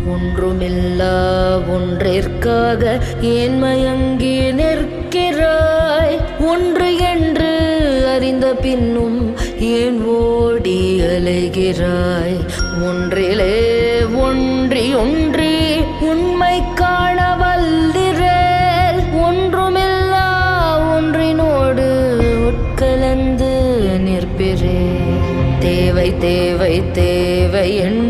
ஒன்றுமில்லா ஒன்றிற்காக ஏன் மயங்கி நிற்கிறாய்? ஒன்று என்று அறிந்த பின்னும் ஏன் ஓடி அலைகிறாய்? ஒன்றிலே ஒன்றி ஒன்றி உண்மை காண வல்லிரேல். ஒன்றுமில்லா ஒன்றினோடு உட்கலந்து நிற்பிரே. தேவை தேவை தேவை என்று